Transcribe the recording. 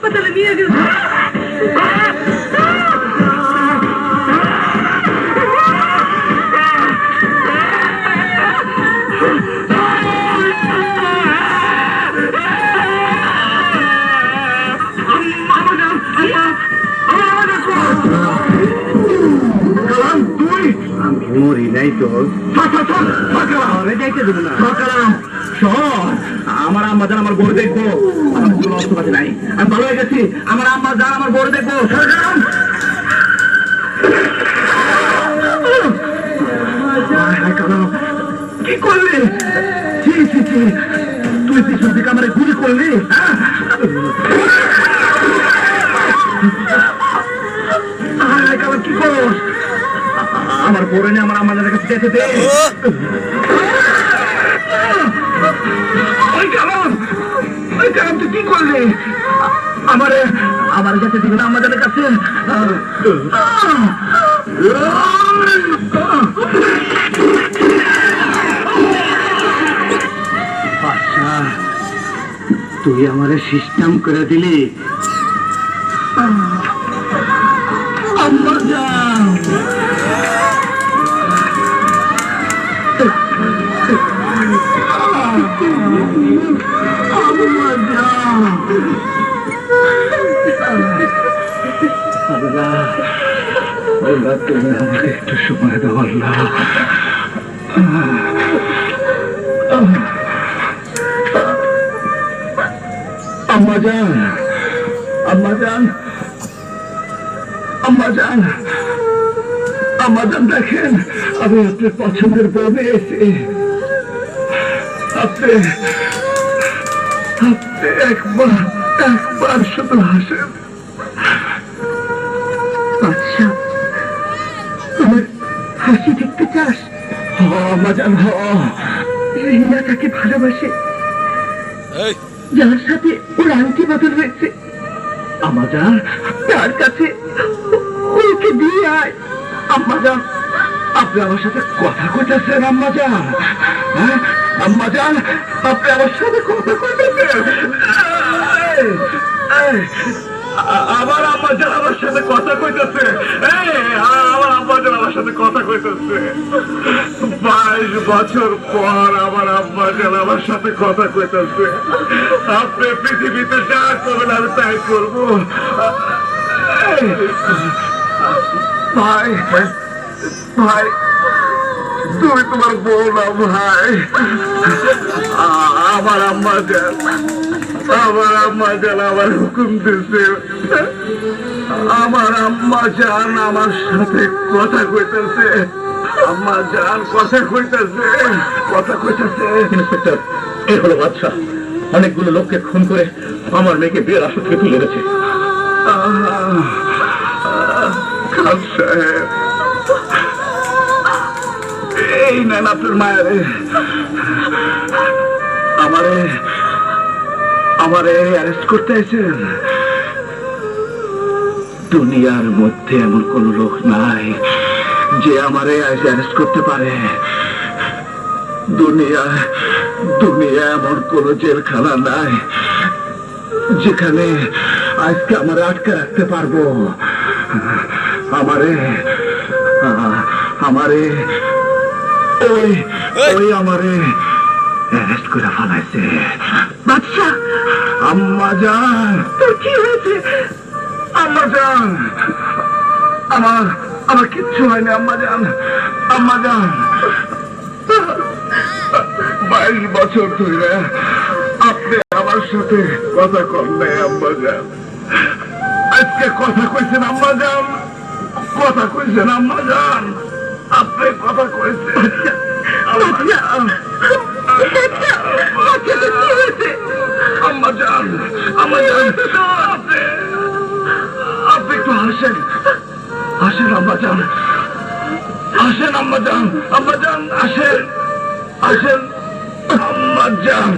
হাসপাতালে নিয়ে গেছে। আমি মরি নাই তো, যাইতে দেবো না। আমার আম্মা জান আমার বড় দেখবো, আমার কোনো অস্ত্রপাতি নাই, আমি ভালো হয়ে গেছি। আমার আম্মা জান আমার বড় দেখবো। কি করলি? তুই পিছন থেকে আমার গুলি করলি? কি করস? আমার বড় নিয়ে আমার আম্মা জানের কাছে যেতে দে। তুই কি করলি? আমার কাছে দিবি না আমাদের কাছে। তুই আমারে সিস্টেম করে দিলি। তুমি আমাকে একটু সময় দাও আল্লাহ। আম্মা জান, আম্মা জান, আম্মা জান, আম্মা জান, দেখেন আমি আপনার পছন্দের বউ পেয়েছি। আপনি একবার শুধু হাসেন। আচ্ছা, আমার হাসি দেখতে চাস? আম্মা জান, রিনা তাকে ভালোবাসে, যার সাথে ওর আংটি বদল হয়েছে। আম্মা জান, তার কাছে ওকে দিয়ে আয়। আম্মা জান, আপনি আমার সাথে কথা কইতেছেন? আম্মা জান, আম্মা জান, আপনি আমার সাথে কথা কইতেছেন? আমার আম্মা জান আমার সাথে কথা কইতেছে। আমার আম্মা জান আমার সাথে কথা কইতেছে। 22 বছর পর আমার আম্মা জান আমার সাথে কথা কইতেছে। আপনি পৃথিবীতে যা করবেন আমি তাই করবো। ভাই, ভাই, তুমি তোমার বউ না ভাই। আমার আম্মা জান, আমার আম্মা জান আমার হুকুম দিছে। আমার আম্মা জান আমার সাথে কথা কইতেছে। আম্মা জান কথা কইতেছে, কথা কইতেছে। ইন্সপেক্টর, এই হলো বাদশা, অনেকগুলো লোককে খুন করে আমার মেয়েকে বিয়ের আসর থেকে তুলে এনেছে। খান সাহেব, এই নেন আপনার মায়ের। আমারে অ্যারেস্ট করতে আইছেন? দুনিয়ার মধ্যে এমন কোন লোক নাই যে আমারে অ্যারেস্ট করতে পারে। দুনিয়া এমন কোন জেলখানা নাই যেখানে আজকে আমারে আটকে রাখতে পারবো। আমারে ওই আমারে অ্যারেস্ট করে ফেলাইছে। বাদশা, আম্মা জান, তোর কি হয়েছে? আম্মা জান, আমার কিচ্ছু হয়নি। আম্মা জান, আম্মা জান, 22 বছর ধরে আপনি আমার সাথে কথা কন নাই আম্মা জান। আজকে কথা কইছেন আম্মা জান, কথা কইছেন আম্মা জান, আপনি কথা কইছেন। আম্মা জান, আম্মা জান, আপনি একটু হাসেন, হাসেন আম্মা জান, হাসেন আম্মা জান, আম্মা জান, হাসেন, হাসেন আম্মা জান।